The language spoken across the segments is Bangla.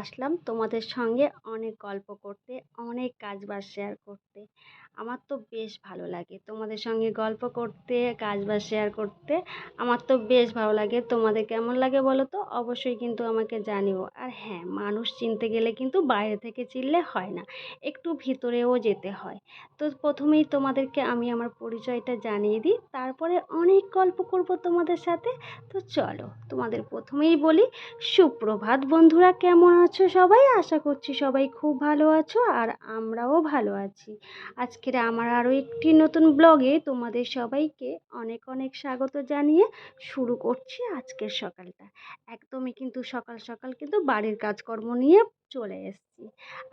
আসলাম তোমাদের সঙ্গে অনেক গল্প করতে, অনেক কাজবাজ শেয়ার করতে। আমার তো বেশ ভালো লাগে তোমাদের সঙ্গে গল্প করতে, কাজবাজ শেয়ার করতে। আমার তো বেশ ভালো লাগে। তোমাদের কেমন লাগে বলো তো? অবশ্যই কিন্তু আমাকে জানিও। আর হ্যাঁ, মানুষ চিনতে গেলে কিন্তু বাইরে থেকে চিনলে হয় না, একটু ভিতরেও যেতে হয়। তো প্রথমেই তোমাদেরকে আমি আমার পরিচয়টা জানিয়ে দিই, তারপরে অনেক গল্প করব তোমাদের সাথে। তো চলো, তোমাদের প্রথমেই বলি, সুপ্রভাত বন্ধুরা, কেমন আছো সবাই? আশা করছি সবাই খুব ভালো আছো, আর আমরাও ভালো আছি। আজকের আমার আরও একটি নতুন ব্লগে তোমাদের সবাইকে অনেক অনেক স্বাগত জানিয়ে শুরু করছি আজকের সকালটা। একদমই কিন্তু সকাল সকাল কিন্তু বাড়ির কাজকর্ম নিয়ে চলে এসেছি।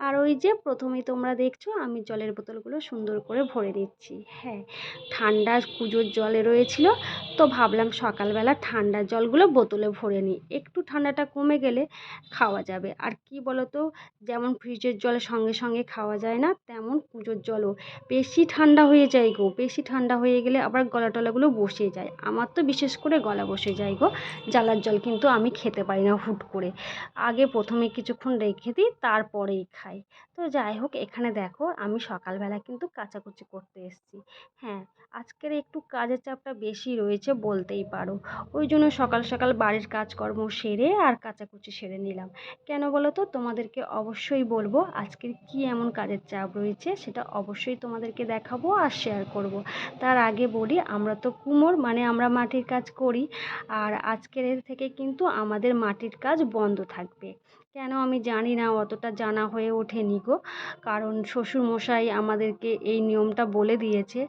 আর ওই যে প্রথমেই তোমরা দেখছো আমি জলের বোতলগুলো সুন্দর করে ভরে নিচ্ছি। হ্যাঁ, ঠান্ডা পুজোর জলে রয়েছিল, তো ভাবলাম সকালবেলা ঠান্ডা জলগুলো বোতলে ভরে নিই, একটু ঠান্ডাটা কমে গেলে খাওয়া যাবে। আর কি বলো তো, যেমন ফ্রিজের জল সঙ্গে সঙ্গে খাওয়া যায় না, তেমন পুজোর জলও বেশি ঠান্ডা হয়ে যায় গো। বেশি ঠান্ডা হয়ে গেলে আবার গলা টলাগুলো বসে যায়। আমার তো বিশেষ করে গলা বসে যায় গো। জ্বালার জল কিন্তু আমি খেতে পারি না হুট করে। আগে প্রথমে কিছুক্ষণ রেখে দিই, তারপরেই খাই। তো যাই হোক, এখানে দেখো আমি সকালবেলা কিন্তু কাচাকুচি করতে এসেছি। হ্যাঁ, আজকের একটু কাজের চাপটা বেশি রয়েছে বলতেই পারো। ওই জন্য সকাল সকাল বাড়ির কাজকর্ম সেরে আর কাচাকুচি সেরে নিলাম। কেন বলো তো? তোমাদেরকে অবশ্যই বলবো আজকের কি এমন কাজের চাপ রয়েছে, সেটা অবশ্যই তোমাদেরকে দেখাবো আর শেয়ার করব। তার আগে বলি, আমরা তো কুমোর, মানে আমরা মাটির কাজ করি। আর আজকের থেকে কিন্তু আমাদের মাটির কাজ বন্ধ থাকবে। কেন আমি জানি না, অতটা জানা হয়ে ওঠেনি গো। কারণ শ্বশুরমশাই আমাদেরকে এই নিয়মটা বলে দিয়েছে।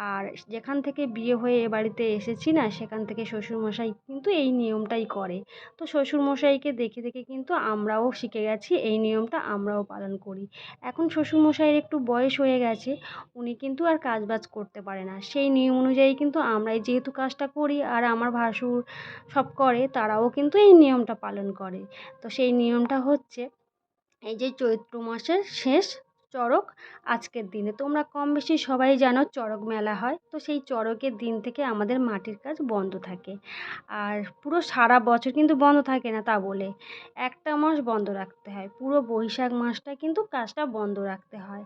আর যেখান থেকে বিয়ে হয়ে এ বাড়িতে এসেছি না, সেখান থেকে শ্বশুরমশাই কিন্তু এই নিয়মটাই করে। তো শ্বশুরমশাইকে দেখে দেখে কিন্তু আমরাও শিখে গেছি, এই নিয়মটা আমরাও পালন করি। এখন শ্বশুরমশাইয়ের একটু বয়স হয়ে গেছে, উনি কিন্তু আর কাজবাজ করতে পারে না। সেই নিয়ম অনুযায়ী কিন্তু আমরাই যেহেতু কাজটা করি, আর আমার ভাসুর সব করে, তারাও কিন্তু এই নিয়মটা পালন করে। তো সেই নিয়মটা হচ্ছে, এই যে চৈত্র মাসের শেষ চড়ক, আজকের দিনে তোমরা কম বেশি সবাই জানো চড়ক মেলা হয়। তো সেই চড়কের দিন থেকে আমাদের মাটির কাজ বন্ধ থাকে। আর পুরো সারা বছর কিন্তু বন্ধ থাকে না তা বলে, একটা মাস বন্ধ রাখতে হয়। পুরো বৈশাখ মাসটা কিন্তু কাজটা বন্ধ রাখতে হয়।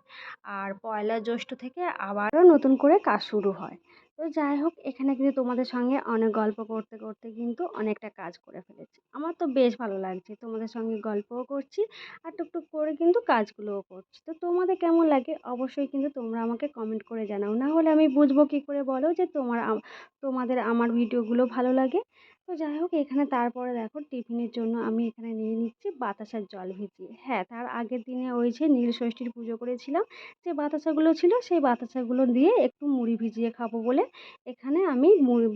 আর পয়লা জ্যৈষ্ঠ থেকে আবারও নতুন করে কাজ শুরু হয়। তো যাই হোক, এখানে কিন্তু তোমাদের সঙ্গে অনেক গল্প করতে করতে কিন্তু অনেকটা কাজ করে ফেলেছি। আমার তো বেশ ভালো লাগছে, তোমাদের সঙ্গে গল্পও করছি আর টুকটুক করে কিন্তু কাজগুলোও করছি। তো তোমাদের কেমন লাগে অবশ্যই কিন্তু তোমরা আমাকে কমেন্ট করে জানাও, না হলে আমি বুঝবো কী করে বলো যে তোমাদের আমার ভিডিওগুলো ভালো লাগে। তো যাই হোক, এখানে তারপরে দেখো টিফিনের জন্য আমি এখানে নিয়ে নিচ্ছি বাতাসার জল ভিজিয়ে। হ্যাঁ, তার আগের দিনে ওই যে নীলষষ্ঠীর পুজো করেছিলাম, যে বাতাসাগুলো ছিল সেই বাতাসাগুলো দিয়ে একটু মুড়ি ভিজিয়ে খাবো বলে এখানে আমি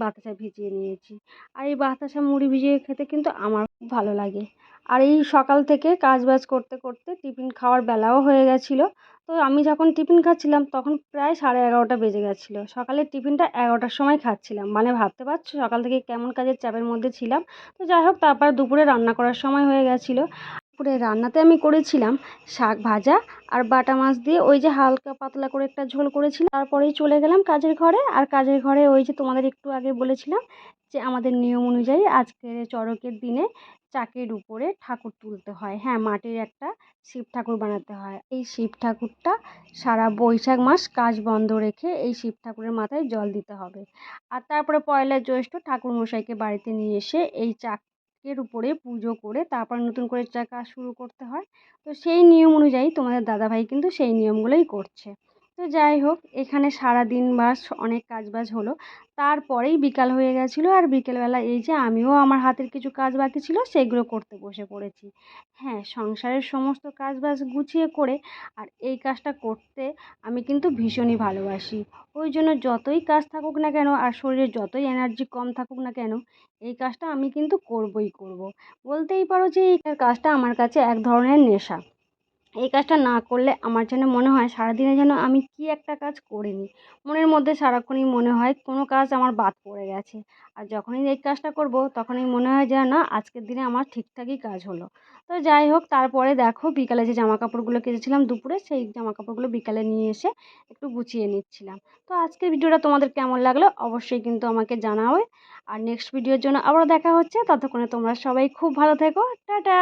বাতাসা ভিজিয়ে নিয়েছি। আর এই বাতাসা মুড়ি ভিজিয়ে খেতে কিন্তু আমার খুব ভালো লাগে। আর এই সকাল থেকে কাজবাজ করতে করতে টিফিন খাওয়ার বেলাও হয়ে গেছিলো। তো আমি যখন টিফিন খাচ্ছিলাম তখন প্রায় 11:30 বেজে গেছিলো। সকালের টিফিনটা 11টার সময় খাচ্ছিলাম, মানে ভাবতে পারছো সকাল থেকে কেমন কাজের চাপের মধ্যে ছিলাম। তো যাই হোক, তারপর দুপুরে রান্না করার সময় হয়ে গেছিলো। দুপুরে রান্নাতে আমি করেছিলাম শাক ভাজা আর বাটা মাছ দিয়ে ওই যে হালকা পাতলা করে একটা ঝোল করেছিলাম। তারপরেই চলে গেলাম কাজের ঘরে। আর কাজের ঘরে ওই যে তোমাদের একটু আগে বলেছিলাম যে আমাদের নিয়ম অনুযায়ী আজকের চড়কের দিনে চাকির উপরে ঠাকুর তুলতে হয়। হ্যাঁ, মাটির একটা শিব ঠাকুর বানাতে হয়। এই শিব ঠাকুরটা সারা বৈশাখ মাস কাজ বন্ধ রেখে এই শিব ঠাকুরের মাথায় জল দিতে হবে। আর তারপরে পয়লা জ্যৈষ্ঠ ঠাকুর মশাইকে বাড়িতে নিয়ে এসে এই চাকের উপরে পুজো করে তারপর নতুন করে কাজ শুরু করতে হয়। তো সেই নিয়ম অনুযায়ী তোমাদের দাদাভাই কিন্তু সেই নিয়মগুলোই করছে। তো যাই হোক, এখানে সারাদিন বাস অনেক কাজবাজ হলো। তারপরেই বিকাল হয়ে গেছিলো। আর বিকেলবেলা এই যে আমিও আমার হাতের কিছু কাজ বাকি ছিল সেগুলো করতে বসে পড়েছি। হ্যাঁ, সংসারের সমস্ত কাজবাজ গুছিয়ে করে আর এই কাজটা করতে আমি কিন্তু ভীষণই ভালোবাসি। ওই জন্য যতই কাজ থাকুক না কেন আর শরীরে যতই এনার্জি কম থাকুক না কেন, এই কাজটা আমি কিন্তু করবই করব। বলতেই পারো যে এই কাজটা আমার কাছে এক ধরনের নেশা। এই কাজটা না করলে আমার যেন মনে হয় সারাদিনে যেন আমি কি একটা কাজ করিনি। মনের মধ্যে সারাক্ষণই মনে হয় কোনো কাজ আমার বাদ পড়ে গেছে। আর যখনই এই কাজটা করব তখনই মনে হয় যেন না, আজকের দিনে আমার ঠিকঠাকই কাজ হলো। তো যাই হোক, তারপরে দেখো বিকালে যে জামা কাপড়গুলো কেচেছিলাম দুপুরে, সেই জামা কাপড়গুলো বিকালে নিয়ে এসে একটু গুছিয়ে নিচ্ছিলাম। তো আজকের ভিডিওটা তোমাদের কেমন লাগলো অবশ্যই কিন্তু আমাকে জানাও। আর নেক্সট ভিডিওর জন্য আবারও দেখা হচ্ছে। ততক্ষণে তোমরা সবাই খুব ভালো থেকো। টাটা।